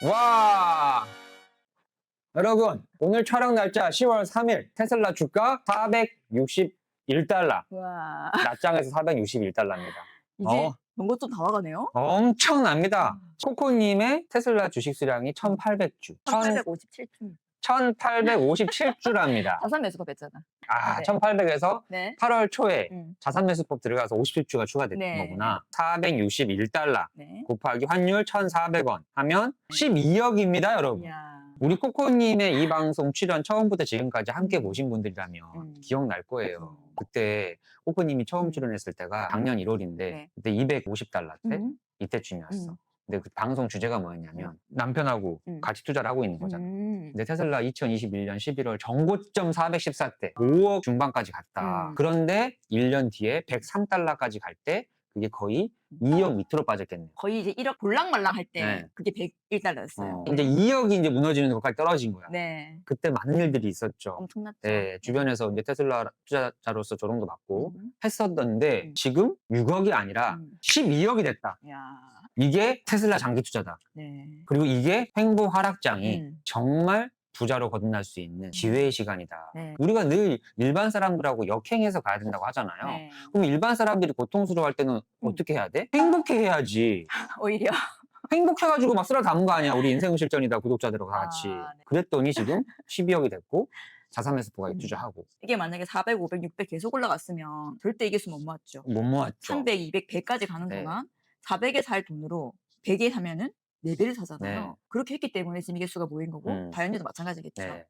와! 여러분, 오늘 촬영 날짜 10월 3일 테슬라 주가 461달러. 와. 낮장에서 461달러입니다. 이제 연거 좀 다 와가네요. 엄청납니다. 코코님의 테슬라 주식 수량이 1,800주. 1857주. 1,857주랍니다. 자산 매수가 됐잖아. 네. 1,800에서 네. 8월 초에 음. 자산 매수법 들어가서 50주가 추가됐던 네. 거구나. 461달러 네. 곱하기 환율 1,400원 하면 12억입니다, 여러분. 이야. 우리 코코님의 이 방송 출연 처음부터 지금까지 함께 보신 분들이라면 음. 기억날 거예요. 그때 코코님이 처음 출연했을 때가 작년 1월인데 네. 그때 250달러 때 음. 이때쯤이었어. 음. 근데 그 방송 주제가 뭐였냐면 남편하고 같이 투자를 하고 있는 거잖아. 근데 테슬라 2021년 11월 정고점 414대 5억 중반까지 갔다. 그런데 1년 뒤에 103달러까지 갈 때 그게 거의 2억 밑으로 빠졌겠네요. 거의 이제 1억 볼랑말랑 할 때 네. 그게 101달러였어요. 이제 2억이 이제 무너지는 것까지 떨어진 거야. 네. 그때 많은 일들이 있었죠. 엄청났죠. 네, 주변에서 이제 테슬라 투자자로서 조롱도 받고 음. 했었는데 지금 6억이 아니라 12억이 됐다. 야. 이게 테슬라 장기 투자다. 네. 그리고 이게 횡보 하락장이 음. 정말 부자로 거듭날 수 있는 기회의 시간이다. 네. 우리가 늘 일반 사람들하고 역행해서 가야 된다고 하잖아요. 네. 그럼 일반 사람들이 고통스러워할 때는 어떻게 해야 돼? 행복해 해야지. 오히려. 행복해가지고 막 쓸어 담은 거 아니야. 우리 인생 실전이다. 구독자들하고 다 같이. 네. 그랬더니 지금 12억이 됐고 자산 매수포가 투자하고. 이게 만약에 400, 500, 600 계속 올라갔으면 절대 이길 수 못 모았죠. 못 모았죠. 300, 200, 100까지 가는 네. 동안 400에 살 돈으로 100에 사면은 4배를 사잖아요. 네. 그렇게 했기 때문에 지금 이게 수가 모인 거고 다현이도 마찬가지겠죠. 네.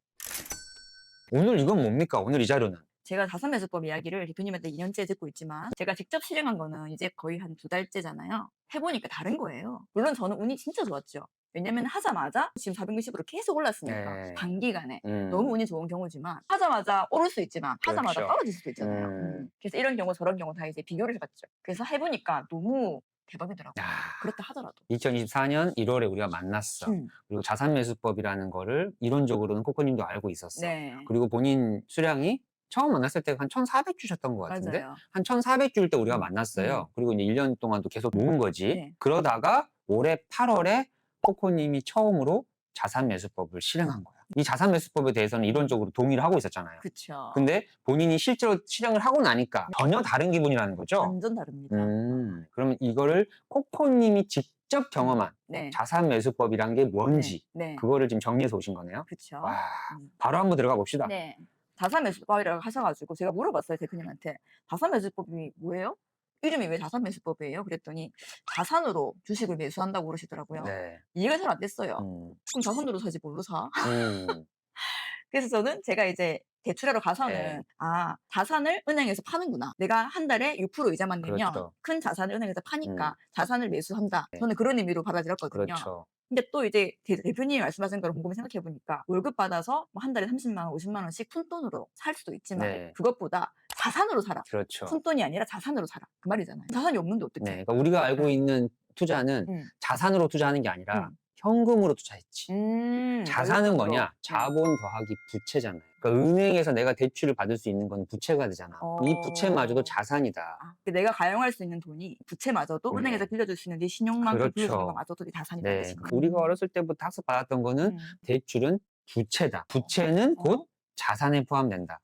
오늘 이건 뭡니까? 오늘 이 자료는. 제가 자산 매수법 이야기를 대표님한테 2년째 듣고 있지만 제가 직접 실행한 거는 이제 거의 한 2달째잖아요. 해보니까 다른 거예요. 물론 저는 운이 진짜 좋았죠. 왜냐면 하자마자 지금 460으로 계속 올랐으니까 네. 단기간에 너무 운이 좋은 경우지만 하자마자 오를 수 있지만 하자마자 그렇죠. 떨어질 수도 있잖아요. 그래서 이런 경우 저런 경우 다 이제 비교를 해봤죠. 그래서 해보니까 너무 대박이더라고요. 그렇다 하더라도. 2024년 1월에 우리가 만났어. 그리고 자산 매수법이라는 거를 이론적으로는 코코님도 알고 있었어. 네. 그리고 본인 수량이 처음 만났을 때 한 1,400 주셨던 것 같은데 맞아요. 한 1,400 줄 때 우리가 만났어요. 그리고 이제 1년 동안도 계속 모은 거지. 네. 그러다가 올해 8월에 코코님이 처음으로 자산 매수법을 실행한 거야. 이 자산 매수법에 대해서는 이론적으로 동의를 하고 있었잖아요. 그쵸. 근데 본인이 실제로 실행을 하고 나니까 전혀 다른 기분이라는 거죠. 완전 다릅니다. 그러면 이거를 코코님이 직접 경험한 네. 자산 매수법이란 게 뭔지 네. 그거를 지금 정리해서 오신 거네요. 그쵸. 와, 바로 한번 들어가 봅시다. 네. 자산 매수법이라고 하셔가지고 제가 물어봤어요, 대표님한테. 자산 매수법이 뭐예요? 이름이 왜 자산 매수법이에요? 그랬더니 자산으로 주식을 매수한다고 그러시더라고요. 네. 이해가 잘 안 됐어요. 그럼 자산으로 사지 뭘로 사? 그래서 저는 제가 이제 대출하러 가서는 네. 자산을 은행에서 파는구나. 내가 한 달에 6% 이자만 내면 그렇죠. 큰 자산을 은행에서 파니까 자산을 매수한다. 네. 저는 그런 의미로 받아들였거든요. 그렇죠. 근데 또 이제 대표님이 말씀하신 걸 곰곰이 생각해 보니까 월급 받아서 뭐 한 달에 30만 원, 50만 원씩 푼돈으로 살 수도 있지만 네. 그것보다 자산으로 살아. 그렇죠. 푼돈이 아니라 자산으로 살아. 그 말이잖아요. 자산이 없는데 어떡해. 네. 그러니까 우리가 알고 있는 투자는 자산으로 투자하는 게 아니라 현금으로 투자했지. 자산은 뭐냐? 자본 더하기 부채잖아요. 그러니까 은행에서 내가 대출을 받을 수 있는 건 부채가 되잖아. 이 부채마저도 자산이다. 내가 가용할 수 있는 돈이 부채마저도 네. 은행에서 빌려줄 수 있는 네 신용만큼 그렇죠. 빌려주는 것마저도 자산이다. 네. 우리가 어렸을 때부터 학습받았던 거는 대출은 부채다. 부채는 곧 자산에 포함된다.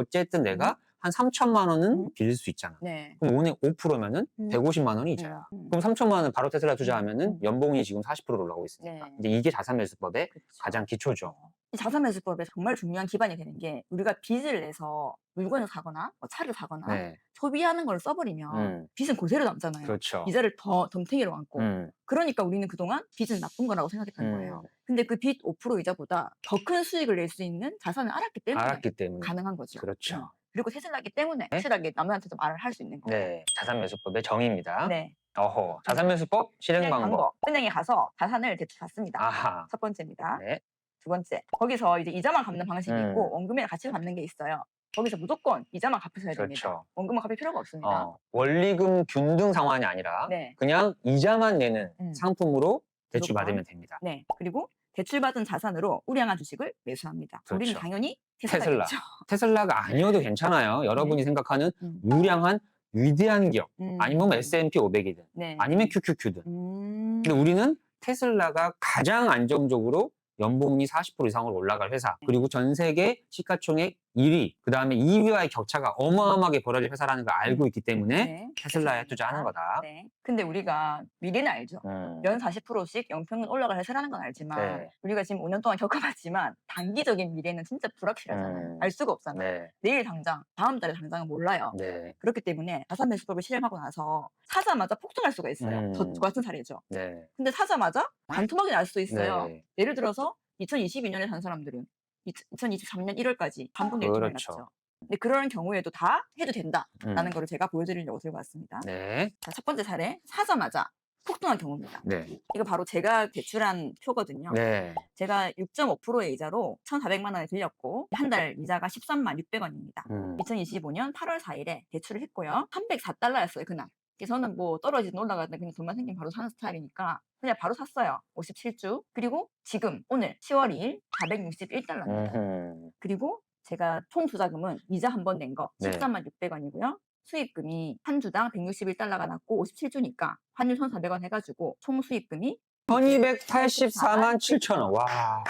어쨌든 내가 한 3천만 원은 빌릴 수 있잖아. 네. 그럼 오늘 5%면은 150만 원이 이자야. 그럼 3천만 원 바로 테슬라 투자하면은 연봉이 지금 40%로 올라가고 있으니까. 네. 이제 이게 자산 매수법의 그쵸. 가장 기초죠. 이 자산 매수법에 정말 중요한 기반이 되는 게 우리가 빚을 내서 물건을 사거나 뭐 차를 사거나 네. 소비하는 걸 써버리면 빚은 그대로 남잖아요. 그렇죠. 이자를 더 덤탱이로 안고. 그러니까 우리는 그동안 빚은 나쁜 거라고 생각했던 거예요. 근데 그 빚 5% 이자보다 더 큰 수익을 낼 수 있는 자산을 알았기 때문에 가능한 거죠. 그렇죠. 그리고 테슬라기 때문에 확실하게 남들한테도 말을 할 수 있는 거예요. 네. 자산 매수법의 정의입니다. 네. 어허. 자산 매수법 실행 방법. 은행에 가서 자산을 대출 받습니다. 아하. 첫 번째입니다. 네. 두 번째, 거기서 이제 이자만 갚는 방식이 있고 원금이랑 같이 갚는 게 있어요. 거기서 무조건 이자만 갚으셔야 됩니다. 그렇죠. 원금은 갚을 필요가 없습니다. 원리금 균등 상환이 아니라 네. 그냥 이자만 내는 상품으로 대출 무조건. 받으면 됩니다. 네. 그리고 대출받은 자산으로 우량한 주식을 매수합니다. 그렇죠. 우리는 당연히 테슬라. 테슬라겠죠. 테슬라가 아니어도 괜찮아요. 여러분이 생각하는 우량한 위대한 기업 아니면 S&P 500이든 네. 아니면 QQQ든 근데 우리는 테슬라가 가장 안정적으로 연봉이 40% 이상으로 올라갈 회사, 그리고 전 세계 시가총액 1위, 그 다음에 2위와의 격차가 어마어마하게 벌어질 회사라는 걸 알고 있기 때문에 네. 테슬라에 투자하는 거다. 네. 근데 우리가 미래는 알죠. 연 40%씩 연평균 올라갈 회사라는 건 알지만 네. 우리가 지금 5년 동안 겪어봤지만 단기적인 미래는 진짜 불확실하잖아요. 알 수가 없잖아요. 네. 내일 당장, 다음 달에 당장은 몰라요. 네. 그렇기 때문에 자산 매수법을 실행하고 나서 사자마자 폭등할 수가 있어요. 저 같은 사례죠. 네. 근데 사자마자 반토막이 날 수도 있어요. 네. 예를 들어서 2022년에 산 사람들은 2023년 1월까지 반분의 1토막이 그렇죠. 났죠. 근데 그런 경우에도 다 해도 된다라는 음. 거를 제가 보여드리려고 들고 왔습니다. 네. 자, 첫 번째 사례, 사자마자 폭등한 경우입니다. 네. 이거 바로 제가 제출한 표거든요. 네. 제가 6.5%의 이자로 1,400만 원에 들렸고 한 달 이자가 13만 600원입니다. 2025년 8월 4일에 대출을 했고요. 304달러였어요, 그날. 그래서 저는 뭐 떨어지든 올라가든 그냥 돈만 생기면 바로 사는 스타일이니까 그냥 바로 샀어요. 57주. 그리고 지금 오늘 10월 2일 461달러입니다. 그리고 제가 총 투자금은 이자 한 번 낸 거 네. 13만 600원이고요. 수익금이 한 주당 161달러가 났고 57주니까 환율 1,400원 해가지고 총 수익금이 1284만 7천 원. 와.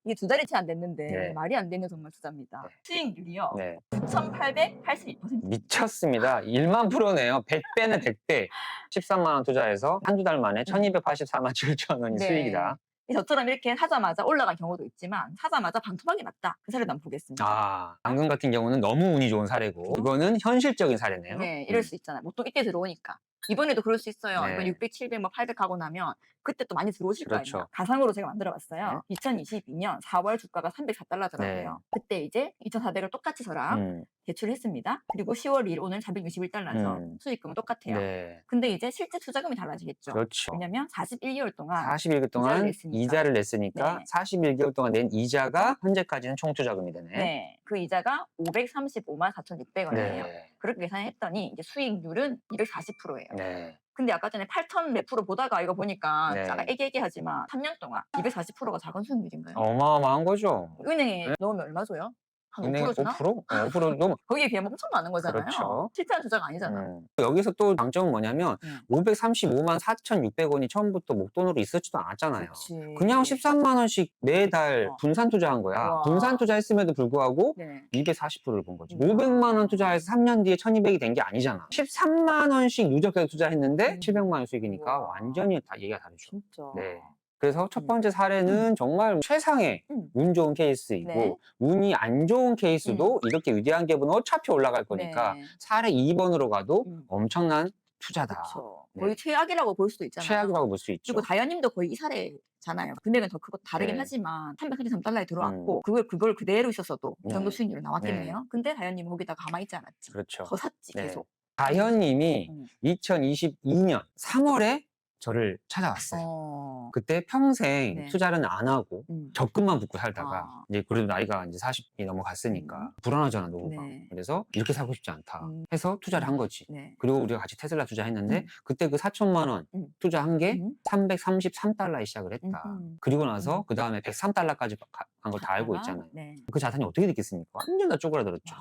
이게 두 달이 채 안 됐는데 네. 말이 안 되는 정말 투자입니다. 네. 수익률이요. 네. 9,882%. 미쳤습니다. 1만 프로네요. 100배는 100배. 13만 원 투자해서 한두 달 만에 1284만 7천 원이 네. 수익이다. 저처럼 이렇게 사자마자 올라간 경우도 있지만 사자마자 반토막이 났다. 그 사례도 한번 보겠습니다. 아, 방금 같은 경우는 너무 운이 좋은 사례고 이거는 현실적인 사례네요. 네, 이럴 수 있잖아요. 보통 이때 들어오니까. 이번에도 그럴 수 있어요. 네. 이번 600, 700, 뭐 800 하고 나면 그때 또 많이 들어오실 거 그렇죠. 아니에요. 가상으로 제가 만들어봤어요. 2022년 4월 주가가 304달러더라고요. 네. 그때 이제 2,400을 똑같이 저랑 대출을 했습니다. 그리고 10월 2일 오늘 461달러죠. 수익금은 똑같아요. 네. 근데 이제 실제 투자금이 달라지겠죠. 그렇죠. 왜냐면 41개월 동안 41개월 동안 이자를 냈으니까 네. 41개월 동안 낸 이자가 현재까지는 총 투자금이 되네. 네, 그 이자가 535만 4,600원이에요. 네. 그렇게 계산했더니 이제 수익률은 240%예요. 네. 근데 아까 전에 8,000 몇 프로 보다가 이거 보니까 네. 아까 애기애기하지만 3년 동안 240%가 작은 수익률인가요? 어마어마한 거죠. 은행에 네. 넣으면 얼마 줘요? 한 은행 5% 주나? 5%? 5% 너무 거기에 비하면 엄청 많은 거잖아요. 그렇죠. 실패한 투자가 아니잖아. 여기서 또 장점은 뭐냐면 535만 4,600원이 처음부터 목돈으로 있었지도 않았잖아요. 그치. 그냥 13만 원씩 매달 분산 투자한 거야. 와. 분산 투자했음에도 불구하고 네. 240%를 본 거지. 500만 원 투자해서 3년 뒤에 1,200이 된 게 아니잖아. 13만 원씩 누적해서 투자했는데 700만 원 수익이니까 와. 완전히 다 얘기가 다르죠. 진짜. 네. 그래서 첫 번째 사례는 정말 최상의 운 좋은 케이스이고 네. 운이 안 좋은 케이스도 이렇게 위대한 갭은 어차피 올라갈 거니까 네. 사례 2번으로 가도 엄청난 투자다. 그렇죠. 네. 거의 최악이라고 볼 수도 있잖아요. 최악이라고 볼 수 있죠. 그리고 다현님도 거의 이 사례잖아요. 금액은 더 크고 다르긴 네. 하지만 333달러에 들어왔고 그걸 그대로 있었어도 이 정도 네. 수익률은 나왔겠네요. 근데 다현님은 거기다 가만히 있지 않았지. 그렇죠. 더 샀지 네. 계속. 다현님이 2022년 3월에 저를 찾아왔어요. 그때 평생 네. 투자는 안 하고 적금만 붓고 살다가 아. 이제 그래도 나이가 이제 40이 넘어갔으니까 불안하잖아 노후가. 네. 그래서 이렇게 살고 싶지 않다 해서 투자를 한 거지. 네. 그리고 우리가 같이 테슬라 투자했는데 그때 그 4천만 원 투자한 게 333달러에 시작을 했다. 그리고 나서 그 다음에 103달러까지 간 걸 다 알고 있잖아요. 네. 그 자산이 어떻게 됐겠습니까? 완전 다 쪼그라들었죠.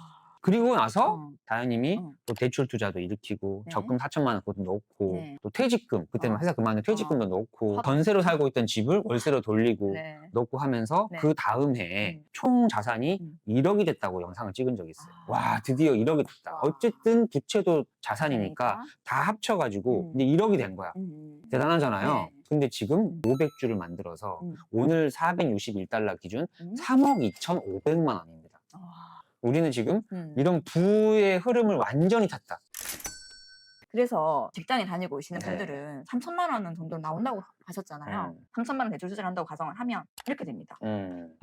그리고 나서 다현님이 또 대출 투자도 일으키고 네. 적금 4천만 원 그것도 넣고 네. 또 퇴직금 그때는 회사 그만둔 퇴직금도 넣고 아. 전세로 살고 있던 집을 월세로 돌리고 네. 넣고 하면서 네. 그 다음 해에 총 자산이 1억이 됐다고 영상을 찍은 적이 있어요. 와 드디어 1억이 됐다. 와. 어쨌든 부채도 자산이니까 다 합쳐가지고 이제 1억이 된 거야. 대단하잖아요. 네. 근데 지금 500주를 만들어서 오늘 461달러 기준 3억 2,500만 원입니다. 우리는 지금 이런 부의 흐름을 완전히 탔다. 그래서 직장에 다니고 계시는 네. 분들은 3천만 원 정도 나온다고 하셨잖아요. 3천만 원 대출 수주를 한다고 가정을 하면 이렇게 됩니다.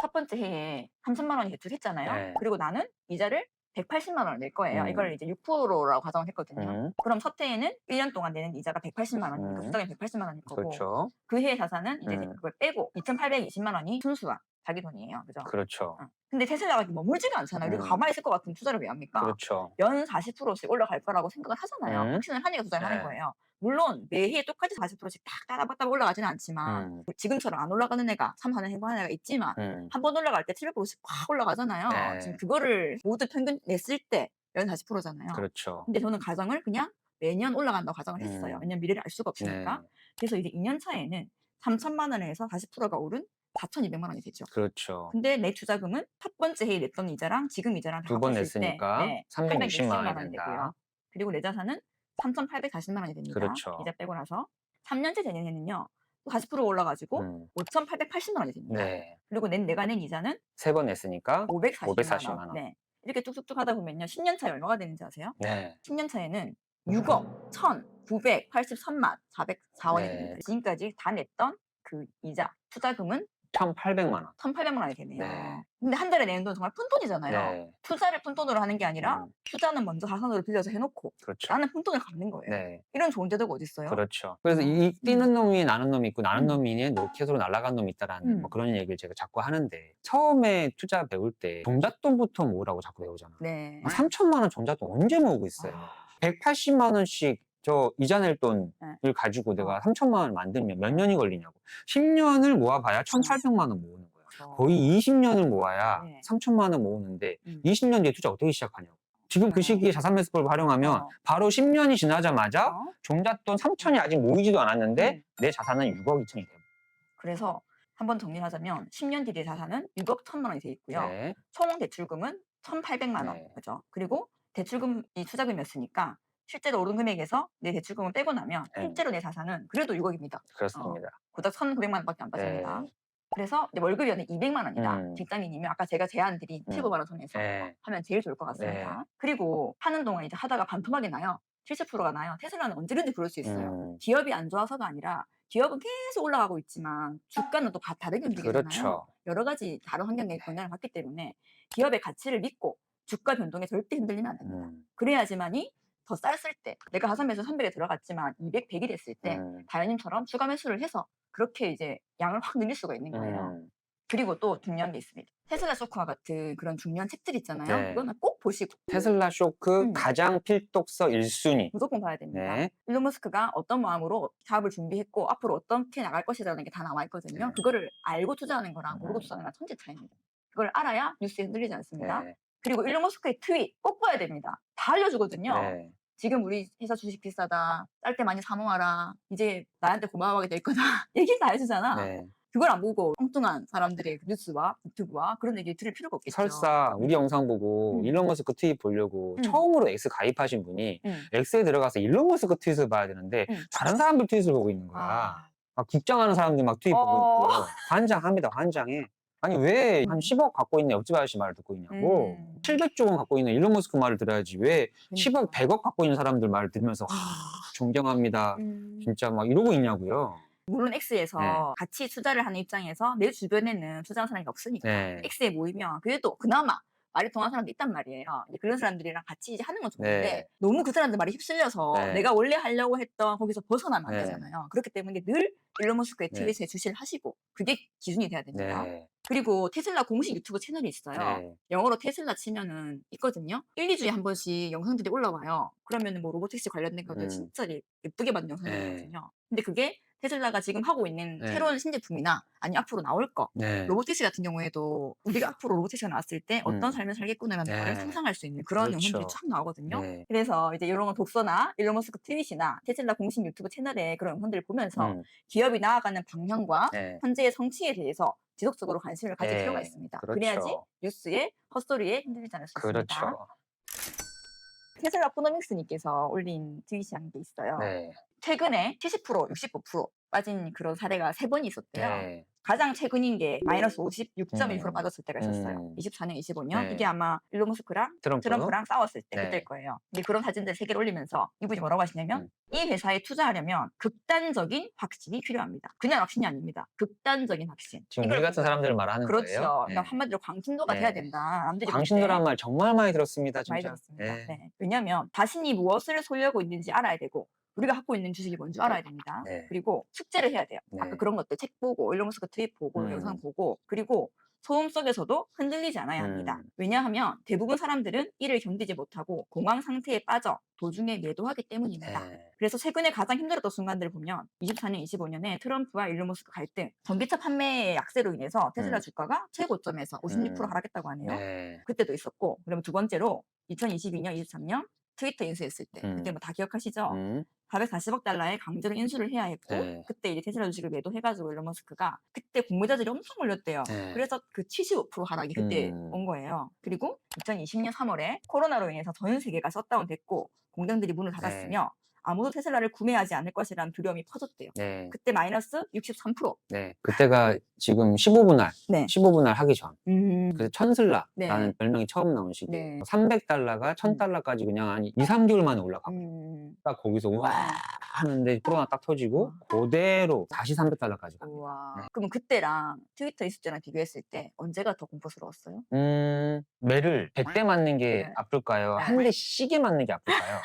첫 번째 해에 3천만 원이 대출했잖아요. 네. 그리고 나는 이자를 180만 원을 낼 거예요. 이걸 이제 6%라고 가정을 했거든요. 그럼 첫 해에는 1년 동안 내는 이자가 180만 원이니까 수당이 180만 원일 거고 그렇죠. 그 해의 자산은 이제 그걸 빼고 2,820만 원이 순수한 자기 돈이에요. 그죠? 그렇죠. 근데 테슬라가 머물지가 않잖아요. 우리가 가만히 있을 것 같은 투자를 왜 합니까? 그렇죠. 연 40%씩 올라갈 거라고 생각을 하잖아요. 확신을 하니까 투자를 하는 네. 거예요. 물론 매해 똑같이 40%씩 딱 따다닥 올라가지는 않지만 지금처럼 안 올라가는 애가 3, 4년 행보하는 애가 있지만 한 번 올라갈 때 700%씩 확 올라가잖아요. 네. 지금 그거를 모두 평균 냈을 때 연 40%잖아요. 그렇죠. 근데 저는 가정을 그냥 매년 올라간다고 가정을 했어요. 왜냐면 미래를 알 수가 없으니까. 네. 그래서 이제 2년 차에는 3천만 원에서 40%가 오른 4,200만 원이 되죠. 그렇죠. 근데 내 투자금은 첫 번째 해에 냈던 이자랑 지금 이자랑 다 두 번 합했을 때 냈으니까 네, 360만 860만 원이 원이 된다. 되고요. 그리고 내 자산은 3,840만 원이 됩니다. 그렇죠. 이자 빼고 나서 3년째 되년에는요. 또 40% 올라가지고 5,880만 원이 됩니다. 네. 그리고 내가 낸 이자는 세 번 냈으니까 540만 540만 원. 원. 네. 이렇게 뚝뚝뚝 하다 보면요. 10년 차에 얼마가 되는지 아세요? 네. 10년 차에는 6억 1,983만 404원이 네. 됩니다. 지금까지 다 냈던 그 이자, 투자금은 1,800만 원. 1,800만 원이 되네요. 네. 근데 한 달에 내는 돈 정말 푼돈이잖아요. 네. 투자를 푼돈으로 하는 게 아니라 투자는 먼저 자산으로 빌려서 해놓고 그렇죠. 나는 푼돈을 갚는 거예요. 네. 이런 좋은 제도가 어디 있어요? 그렇죠. 그래서 이 뛰는 놈이 나는 놈이 있고 나는 음. 놈이 로켓으로 날아간 놈이 있다라는 음. 그런 얘기를 제가 자꾸 하는데 처음에 투자 배울 때 종잣돈부터 모으라고 자꾸 배우잖아. 네. 3천만 원 종잣돈 언제 모으고 있어요? 180만 원씩 저 이자 낼 돈을 가지고 내가 3천만 원을 만들면 몇 년이 걸리냐고. 10년을 모아봐야 1,800만 원 모으는 거야. 거의 20년을 모아야 네. 3천만 원 모으는데 20년 뒤에 투자 어떻게 시작하냐고. 지금 그 시기에 자산매수법을 활용하면 바로 10년이 지나자마자 종잣돈 3천이 아직 모이지도 않았는데 내 자산은 6억 2천이 돼요. 그래서 한번 정리하자면 10년 뒤의 자산은 6억 1천만 원이 돼 있고요. 네. 총 대출금은 1,800만 원. 네. 그죠? 그리고 대출금이 투자금이었으니까 실제로 오른 금액에서 내 대출금을 빼고 나면 네. 실제로 내 자산은 그래도 6억입니다. 그렇습니다. 고작 1,900만 원밖에 안 빠집니다. 네. 그래서 이제 월급이 연에 200만 원이다. 직장인이면 아까 제가 제안드린 15만 원 선에서 네. 하면 제일 좋을 것 같습니다. 네. 그리고 하는 동안 이제 하다가 반토막이 나요. 70%가 나요. 테슬라는 언제든지 그럴 수 있어요. 기업이 안 좋아서가 아니라 기업은 계속 올라가고 있지만 주가는 또 다르게 움직이잖아요. 그렇죠. 여러 가지 다른 환경의 영향을 받기 때문에 기업의 가치를 믿고 주가 변동에 절대 흔들리면 안 됩니다. 그래야지만이 더 쌌을 때 내가 가산 매수 300에 들어갔지만 200, 100이 됐을 때 다현님처럼 추가 매수를 해서 그렇게 이제 양을 확 늘릴 수가 있는 거예요. 그리고 또 중요한 게 있습니다. 테슬라 쇼크와 같은 그런 중요한 책들 있잖아요. 네. 그거는 꼭 보시고 테슬라 쇼크 가장 필독서 1순위. 무조건 봐야 됩니다. 네. 일론 머스크가 어떤 마음으로 사업을 준비했고 앞으로 어떻게 나갈 것이라는 게 다 나와 있거든요. 네. 그거를 알고 투자하는 거랑 모르고 투자하는 거랑 천지 차이입니다. 그걸 알아야 뉴스에 흔들리지 않습니다. 네. 그리고 일론 머스크의 트윗 꼭 봐야 됩니다. 다 알려주거든요. 네. 지금 우리 회사 주식 비싸다. 쌀 때 많이 사 모아라. 이제 나한테 고마워하게 될 거다. 얘기 다 해주잖아. 네. 그걸 안 보고 엉뚱한 사람들의 뉴스와 유튜브와 그런 얘기 들을 필요가 없겠죠. 설사 우리 영상 보고 일론 머스크 트윗 보려고 처음으로 X 가입하신 분이 X에 들어가서 일론 머스크 트윗을 봐야 되는데 다른 사람들 트윗을 보고 있는 거야. 막 국장하는 사람들 막 트윗 보고 있고 환장합니다. 환장해. 아니 왜 한 10억 갖고 있는 옆집 아저씨 말을 듣고 있냐고. 700조 원 갖고 있는 일론 머스크 말을 들어야지 왜 10억, 100억 갖고 있는 사람들 말을 들으면서 존경합니다. 진짜 막 이러고 있냐고요. 물론 X에서 같이 투자를 하는 입장에서 내 주변에는 투자하는 사람이 없으니까 X에 모이면 그래도 그나마 말이 통하는 사람도 있단 말이에요. 이제 그런 사람들이랑 같이 이제 하는 건 좋은데 너무 그 사람들 말에 휩쓸려서 내가 원래 하려고 했던 거기서 벗어나면 안 되잖아요. 그렇기 때문에 늘 일론 머스크의 트윗에 주시를 하시고 그게 기준이 돼야 됩니다. 그리고 테슬라 공식 유튜브 채널이 있어요. 영어로 테슬라 치면은 있거든요. 1, 2주에 한 번씩 영상들이 올라와요. 그러면은 뭐 로보택시 관련된 것들 진짜 예쁘게 만든 영상이거든요. 근데 그게 테슬라가 지금 하고 있는 새로운 신제품이나 아니면 앞으로 나올 거 로보택시 같은 경우에도 우리가 앞으로 로보택시가 나왔을 때 어떤 삶을 살겠구나라는 걸 상상할 수 있는 그런 영상들이 쫙 나오거든요. 그래서 이제 이런 거 독서나 일론 머스크 트윗이나 테슬라 공식 유튜브 채널에 그런 영상들을 보면서 기업이 나아가는 방향과 현재의 성취에 대해서 지속적으로 관심을 가질 필요가 있습니다. 그래야지 뉴스에 헛소리에 흔들리지 않을 수 있습니다. 테슬라 포노믹스님께서 올린 트윗이 한 게 있어요. 최근에 70%, 65% 빠진 그런 사례가 3번이 있었대요. 가장 최근인 게 마이너스 56.1% 빠졌을 때가 있었어요. 24년, 25년. 이게 아마 일론 머스크랑 트럼프랑 싸웠을 때 그때일 거예요. 근데 그런 사진들 3개를 올리면서 이분이 뭐라고 하시냐면 이 회사에 투자하려면 극단적인 확신이 필요합니다. 그냥 확신이 아닙니다. 극단적인 확신. 지금 우리 같은 사람들을 말하는 거예요. 그렇죠. 그러니까 한마디로 광신도가 돼야 된다. 남들이 광신도란 말 정말 많이 들었습니다. 진짜. 많이 들었습니다. 왜냐하면 자신이 무엇을 소유하고 있는지 알아야 되고 우리가 갖고 있는 주식이 뭔지 알아야 됩니다. 그리고 숙제를 해야 돼요. 아까 그런 것들 책 보고 일론 머스크 트윗 보고 영상 보고 그리고 소음 속에서도 흔들리지 않아야 합니다. 왜냐하면 대부분 사람들은 이를 견디지 못하고 공황 상태에 빠져 도중에 매도하기 때문입니다. 그래서 최근에 가장 힘들었던 순간들을 보면 24년, 25년에 트럼프와 일론 머스크 갈등, 전기차 판매의 약세로 인해서 테슬라 주가가 최고점에서 56% 하락했다고 하네요. 그때도 있었고, 그러면 두 번째로 2022년, 23년 트위터 인수했을 때 그때 뭐 다 기억하시죠? 440억 달러에 강제로 인수를 해야 했고 네. 그때 이제 테슬라 주식을 매도해가지고 일론 머스크가 그때 공모자들이 엄청 몰렸대요. 네. 그래서 그 75% 하락이 그때 온 거예요. 그리고 2020년 3월에 코로나로 인해서 전 세계가 셧다운됐고 공장들이 문을 닫았으며 아무도 테슬라를 구매하지 않을 것이라는 두려움이 퍼졌대요. 네. 그때 마이너스 63%. 네. 그때가 지금 15분할, 네. 15분할 하기 전. 음. 그래서 천슬라라는 네. 별명이 처음 나온 시기예요. 네. 300달러가 1000달러까지 그냥 한 2, 3개월 만에 올라가고 딱 거기서 우와 하는데 코로나 딱 터지고 그대로 다시 300달러까지 갑니다. 우와. 네. 그럼 그때랑 트위터 있을 때랑 비교했을 때 언제가 더 공포스러웠어요? 매를 100대 맞는 게 네. 아플까요? 네. 한 대 시계 맞는 게 아플까요?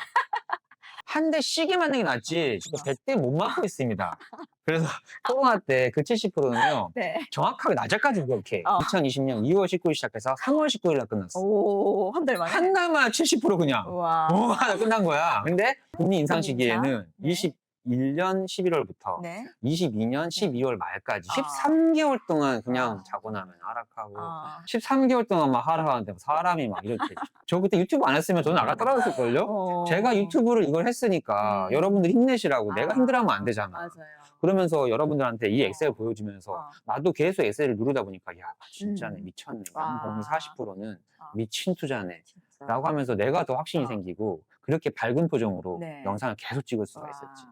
한 대 시계 맞는 게 낫지. 진짜 100대 못 맞고 있습니다. 그래서 코로나 때 그 70%는요. 네. 정확하게 낮에까지 그렇게 2020년 2월 19일 시작해서 3월 19일 날 끝났어. 오, 한 달 만에? 한 달만 70% 그냥. 우와. 우와, 끝난 거야. 근데 금리 인상 금리 시기에는 인상? 네. 21년 11월부터 네. 22년 12월 말까지 아. 13개월 동안 그냥 아. 자고 나면 하락하고 아. 13개월 동안 막 하락하는데 사람이 막 이렇게 저 그때 유튜브 안 했으면 저는 나가 떨어졌을걸요? 제가 유튜브를 이걸 했으니까 여러분들 힘내시라고 내가 힘들어하면 안 되잖아. 맞아요. 그러면서 여러분들한테 이 엑셀 보여주면서 나도 계속 엑셀을 누르다 보니까 야 진짜네 미쳤네 와. 40%는 미친 투자네 진짜. 라고 하면서 내가 더 확신이 생기고 그렇게 밝은 표정으로 네. 영상을 계속 찍을 수가 와. 있었지.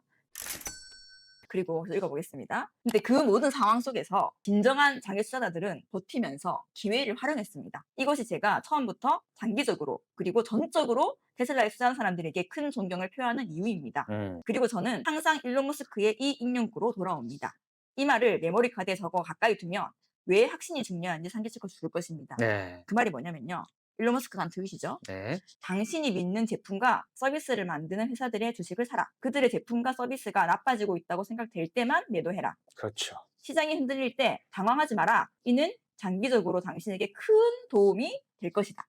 그리고 읽어보겠습니다. 근데 그 모든 상황 속에서 진정한 장기 투자자들은 버티면서 기회를 활용했습니다. 이것이 제가 처음부터 장기적으로 그리고 전적으로 테슬라에 투자한 사람들에게 큰 존경을 표하는 이유입니다. 그리고 저는 항상 일론 머스크의 이 인용구로 돌아옵니다. 이 말을 메모리 카드에 적어 가까이 두면 왜 확신이 중요한지 상기시켜 줄 것입니다. 네. 그 말이 뭐냐면요. 일론 머스크가 한 트윗이죠. 네. 당신이 믿는 제품과 서비스를 만드는 회사들의 주식을 사라. 그들의 제품과 서비스가 나빠지고 있다고 생각될 때만 매도해라. 그렇죠. 시장이 흔들릴 때 당황하지 마라. 이는 장기적으로 당신에게 큰 도움이 될 것이다.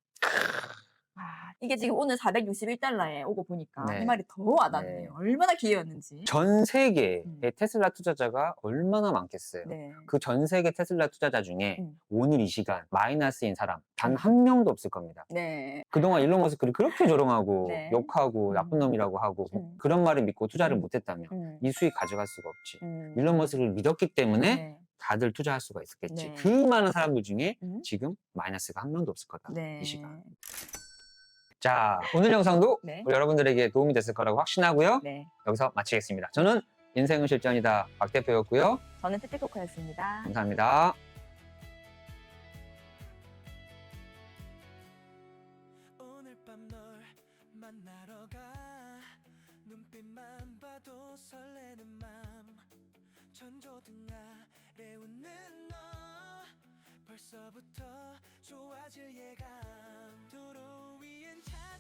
이게 지금 오늘 461달러에 오고 보니까 네. 이 말이 더 와닿네요. 네. 얼마나 기회였는지. 전 세계의 테슬라 투자자가 얼마나 많겠어요. 네. 그 전 세계 테슬라 투자자 중에 오늘 이 시간 마이너스인 사람 단 한 명도 없을 겁니다. 네. 그동안 일론 머스크를 그렇게 조롱하고 네. 욕하고 나쁜 놈이라고 하고 그런 말을 믿고 투자를 못했다면 이 수익 가져갈 수가 없지. 일론 머스크를 믿었기 때문에 네. 다들 투자할 수가 있었겠지. 네. 그 많은 사람들 중에 지금 마이너스가 한 명도 없을 거다. 네. 이 시간. 자, 오늘 영상도 네. 우리 여러분들에게 도움이 됐을 거라고 확신하고요. 네. 여기서 마치겠습니다. 저는 인생은 실전이다 박 대표였고요. 저는 테테코코였습니다. 감사합니다. 오늘 밤 널 만나러 가 눈빛만 봐도 설레는 맘 전조등 아래 웃는 너 벌써부터 좋아질 예감